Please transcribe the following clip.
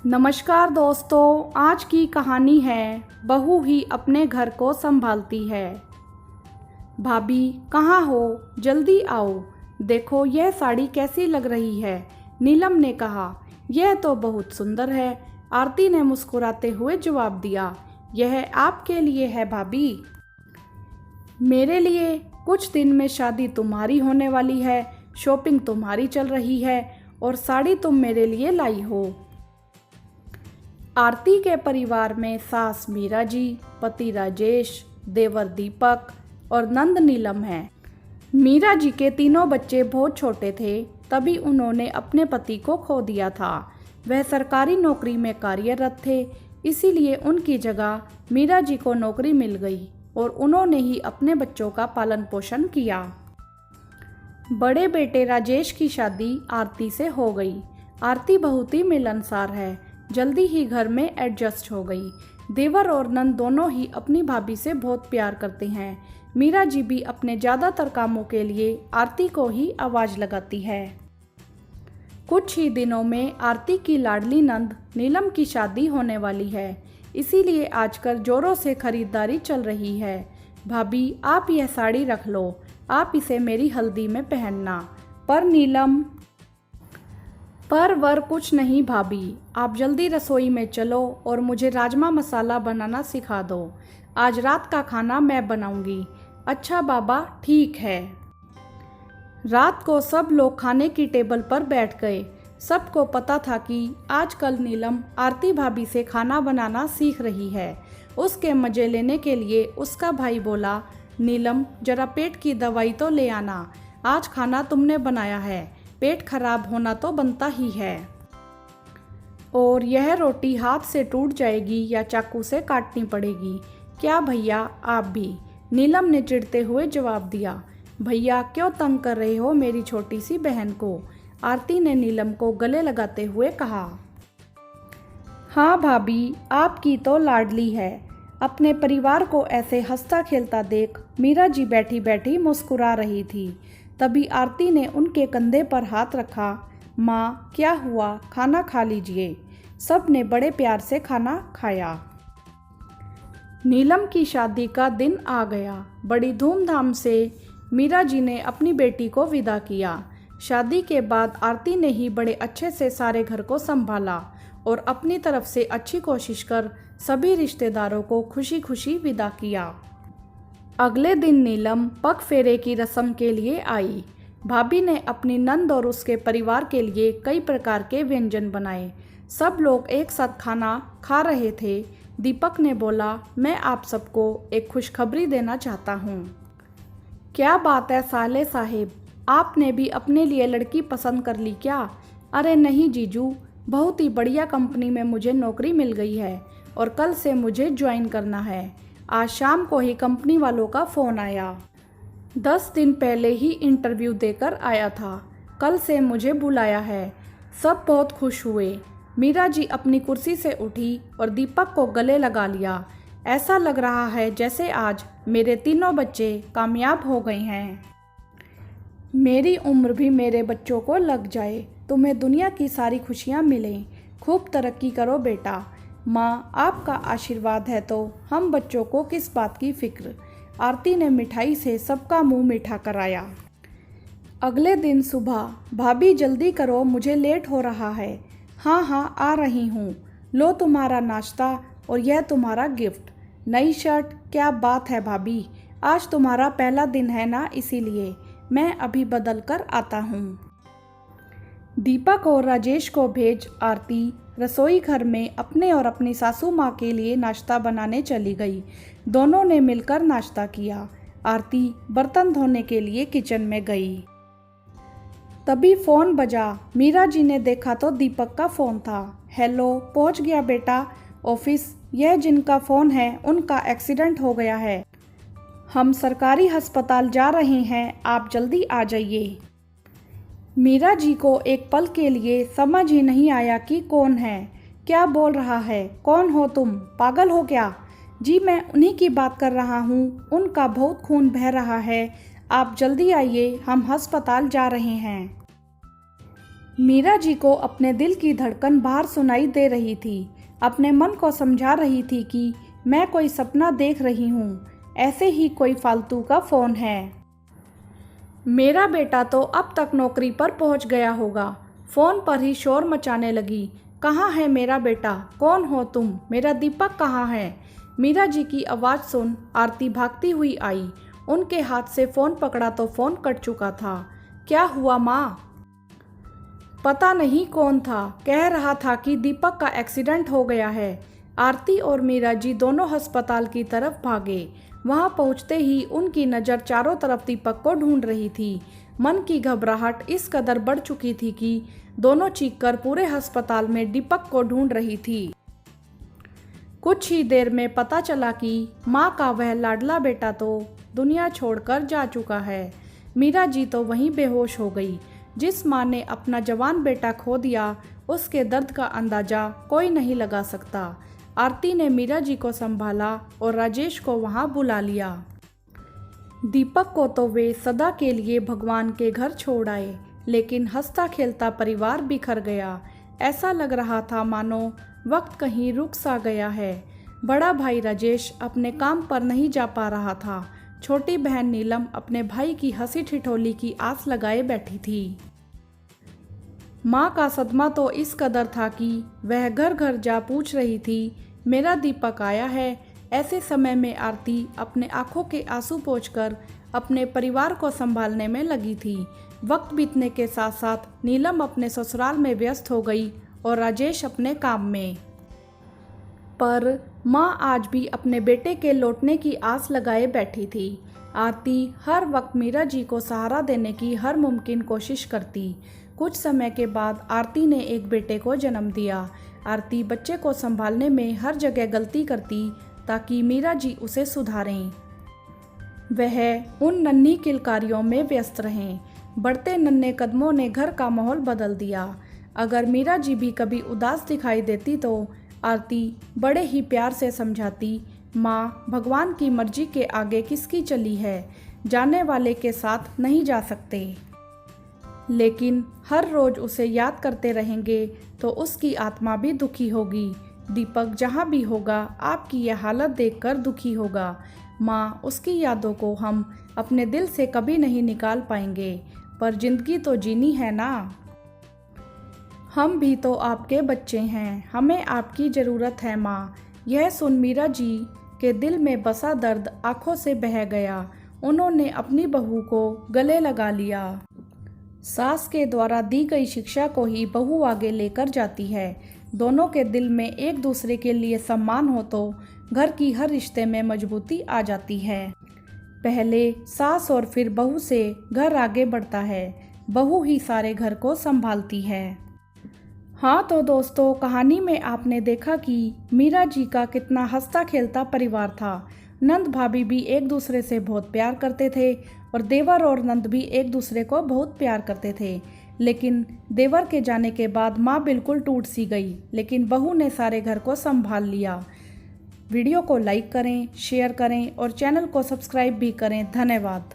नमस्कार दोस्तों, आज की कहानी है बहू ही अपने घर को संभालती है। भाभी कहाँ हो, जल्दी आओ, देखो यह साड़ी कैसी लग रही है। नीलम ने कहा, यह तो बहुत सुंदर है। आरती ने मुस्कुराते हुए जवाब दिया, यह आपके लिए है भाभी। मेरे लिए? कुछ दिन में शादी तुम्हारी होने वाली है, शॉपिंग तुम्हारी चल रही है और साड़ी तुम मेरे लिए लाई हो। आरती के परिवार में सास मीरा जी, पति राजेश, देवर दीपक और नंद नीलम हैं। मीरा जी के तीनों बच्चे बहुत छोटे थे, तभी उन्होंने अपने पति को खो दिया था। वह सरकारी नौकरी में कार्यरत थे, इसीलिए उनकी जगह मीरा जी को नौकरी मिल गई और उन्होंने ही अपने बच्चों का पालन पोषण किया। बड़े बेटे राजेश की शादी आरती से हो गई। आरती बहुत ही मिलनसार है, जल्दी ही घर में एडजस्ट हो गई। देवर और नंद दोनों ही अपनी भाभी से बहुत प्यार करते हैं। मीरा जी भी अपने ज़्यादातर कामों के लिए आरती को ही आवाज़ लगाती है। कुछ ही दिनों में आरती की लाडली नंद नीलम की शादी होने वाली है, इसीलिए आजकल जोरों से खरीदारी चल रही है। भाभी आप यह साड़ी रख लो, आप इसे मेरी हल्दी में पहनना। पर नीलम, पर वर कुछ नहीं भाभी, आप जल्दी रसोई में चलो और मुझे राजमा मसाला बनाना सिखा दो। आज रात का खाना मैं बनाऊंगी। अच्छा बाबा, ठीक है। रात को सब लोग खाने की टेबल पर बैठ गए। सबको पता था कि आजकल नीलम आरती भाभी से खाना बनाना सीख रही है। उसके मज़े लेने के लिए उसका भाई बोला, नीलम जरा पेट की दवाई तो ले आना, आज खाना तुमने बनाया है, पेट खराब होना तो बनता ही है। और यह रोटी हाथ से टूट जाएगी या चाकू से काटनी पड़ेगी। क्या भैया आप भी? नीलम ने चिढ़ते हुए जवाब दिया। भैया क्यों तंग कर रहे हो मेरी छोटी सी बहन को? आरती ने नीलम को गले लगाते हुए कहा। हाँ भाभी, आपकी तो लाडली है। अपने परिवार को ऐसे हंसता खेलता देख मीरा जी बैठी बैठी मुस्कुरा रही थी। तभी आरती ने उनके कंधे पर हाथ रखा। माँ क्या हुआ, खाना खा लीजिए। सब ने बड़े प्यार से खाना खाया। नीलम की शादी का दिन आ गया। बड़ी धूमधाम से मीरा जी ने अपनी बेटी को विदा किया। शादी के बाद आरती ने ही बड़े अच्छे से सारे घर को संभाला और अपनी तरफ से अच्छी कोशिश कर सभी रिश्तेदारों को खुशी खुशी विदा किया। अगले दिन नीलम पग फेरे की रस्म के लिए आई। भाभी ने अपनी नंद और उसके परिवार के लिए कई प्रकार के व्यंजन बनाए। सब लोग एक साथ खाना खा रहे थे। दीपक ने बोला, मैं आप सबको एक खुशखबरी देना चाहता हूँ। क्या बात है साले साहिब, आपने भी अपने लिए लड़की पसंद कर ली क्या? अरे नहीं जीजू, बहुत ही बढ़िया कंपनी में मुझे नौकरी मिल गई है और कल से मुझे ज्वाइन करना है। आज शाम को ही कंपनी वालों का फ़ोन आया। 10 दिन पहले ही इंटरव्यू देकर आया था। कल से मुझे बुलाया है। सब बहुत खुश हुए। मीरा जी अपनी कुर्सी से उठी और दीपक को गले लगा लिया। ऐसा लग रहा है जैसे आज मेरे तीनों बच्चे कामयाब हो गए हैं। मेरी उम्र भी मेरे बच्चों को लग जाए, तुम्हें दुनिया की सारी खुशियाँ मिलें। खूब तरक्की करो बेटा। माँ आपका आशीर्वाद है तो हम बच्चों को किस बात की फिक्र। आरती ने मिठाई से सबका मुंह मीठा कराया। अगले दिन सुबह, भाभी जल्दी करो, मुझे लेट हो रहा है। हाँ हाँ आ रही हूँ। लो तुम्हारा नाश्ता और यह तुम्हारा गिफ्ट। नई शर्ट, क्या बात है भाभी, आज तुम्हारा पहला दिन है ना, इसीलिए मैं अभी बदल कर आता हूँ। दीपक और राजेश को भेज आरती रसोई घर में अपने और अपनी सासू माँ के लिए नाश्ता बनाने चली गई। दोनों ने मिलकर नाश्ता किया। आरती बर्तन धोने के लिए किचन में गई। तभी फ़ोन बजा। मीरा जी ने देखा तो दीपक का फ़ोन था। हेलो, पहुँच गया बेटा ऑफिस। यह जिनका फ़ोन है उनका एक्सीडेंट हो गया है, हम सरकारी अस्पताल जा रहे हैं, आप जल्दी आ जाइए। मीरा जी को एक पल के लिए समझ ही नहीं आया कि कौन है, क्या बोल रहा है, कौन हो तुम, पागल हो क्या? जी मैं उन्हीं की बात कर रहा हूँ, उनका बहुत खून बह रहा है, आप जल्दी आइए, हम अस्पताल जा रहे हैं। मीरा जी को अपने दिल की धड़कन बाहर सुनाई दे रही थी। अपने मन को समझा रही थी कि मैं कोई सपना देख रही हूँ, ऐसे ही कोई फालतू का फ़ोन है। मेरा बेटा तो अब तक नौकरी पर पहुँच गया होगा। फ़ोन पर ही शोर मचाने लगी, कहाँ है मेरा बेटा? कौन हो तुम? मेरा दीपक कहाँ है? मीरा जी की आवाज़ सुन आरती भागती हुई आई। उनके हाथ से फ़ोन पकड़ा तो फ़ोन कट चुका था। क्या हुआ माँ? पता नहीं कौन था, कह रहा था कि दीपक का एक्सीडेंट हो गया है। आरती और मीरा जी दोनों अस्पताल की तरफ भागे। वहां पहुंचते ही उनकी नज़र चारों तरफ दीपक को ढूंढ रही थी। मन की घबराहट इस कदर बढ़ चुकी थी कि दोनों चीखकर पूरे अस्पताल में दीपक को ढूंढ रही थी। कुछ ही देर में पता चला कि माँ का वह लाडला बेटा तो दुनिया छोड़कर जा चुका है। मीरा जी तो वहीं बेहोश हो गई। जिस माँ ने अपना जवान बेटा खो दिया, उसके दर्द का अंदाजा कोई नहीं लगा सकता। आरती ने मीरा जी को संभाला और राजेश को वहाँ बुला लिया। दीपक को तो वे सदा के लिए भगवान के घर छोड़ आए, लेकिन हंसता खेलता परिवार बिखर गया। ऐसा लग रहा था मानो वक्त कहीं रुक सा गया है। बड़ा भाई राजेश अपने काम पर नहीं जा पा रहा था। छोटी बहन नीलम अपने भाई की हंसी ठिठोली की आस लगाए बैठी थी। माँ का सदमा तो इस कदर था कि वह घर घर जा पूछ रही थी, मेरा दीपक आया है? ऐसे समय में आरती अपने आंखों के आंसू पोंछकर अपने परिवार को संभालने में लगी थी। वक्त बीतने के साथ साथ नीलम अपने ससुराल में व्यस्त हो गई और राजेश अपने काम में। पर माँ आज भी अपने बेटे के लौटने की आस लगाए बैठी थी। आरती हर वक्त मीरा जी को सहारा देने की हर मुमकिन कोशिश करती। कुछ समय के बाद आरती ने एक बेटे को जन्म दिया। आरती बच्चे को संभालने में हर जगह गलती करती ताकि मीरा जी उसे सुधारें। वह उन नन्ही किलकारियों में व्यस्त रहें। बढ़ते नन्हे कदमों ने घर का माहौल बदल दिया। अगर मीरा जी भी कभी उदास दिखाई देती तो आरती बड़े ही प्यार से समझाती, माँ, भगवान की मर्जी के आगे किसकी चली है, जाने वाले के साथ नहीं जा सकते। लेकिन हर रोज उसे याद करते रहेंगे तो उसकी आत्मा भी दुखी होगी। दीपक जहाँ भी होगा आपकी यह हालत देखकर दुखी होगा। माँ, उसकी यादों को हम अपने दिल से कभी नहीं निकाल पाएंगे, पर जिंदगी तो जीनी है ना। हम भी तो आपके बच्चे हैं, हमें आपकी ज़रूरत है माँ। यह सुन मीरा जी के दिल में बसा दर्द आंखों से बह गया। उन्होंने अपनी बहू को गले लगा लिया। सास के द्वारा दी गई शिक्षा को ही बहू आगे लेकर जाती है। दोनों के दिल में एक दूसरे के लिए सम्मान हो तो घर की हर रिश्ते में मजबूती आ जाती है। पहले सास और फिर बहू से घर आगे बढ़ता है। बहू ही सारे घर को संभालती है। हाँ तो दोस्तों, कहानी में आपने देखा कि मीरा जी का कितना हंसता खेलता परिवार था। नंद भाभी भी एक दूसरे से बहुत प्यार करते थे और देवर और नंद भी एक दूसरे को बहुत प्यार करते थे। लेकिन देवर के जाने के बाद माँ बिल्कुल टूट सी गई, लेकिन बहू ने सारे घर को संभाल लिया। वीडियो को लाइक करें, शेयर करें और चैनल को सब्सक्राइब भी करें। धन्यवाद।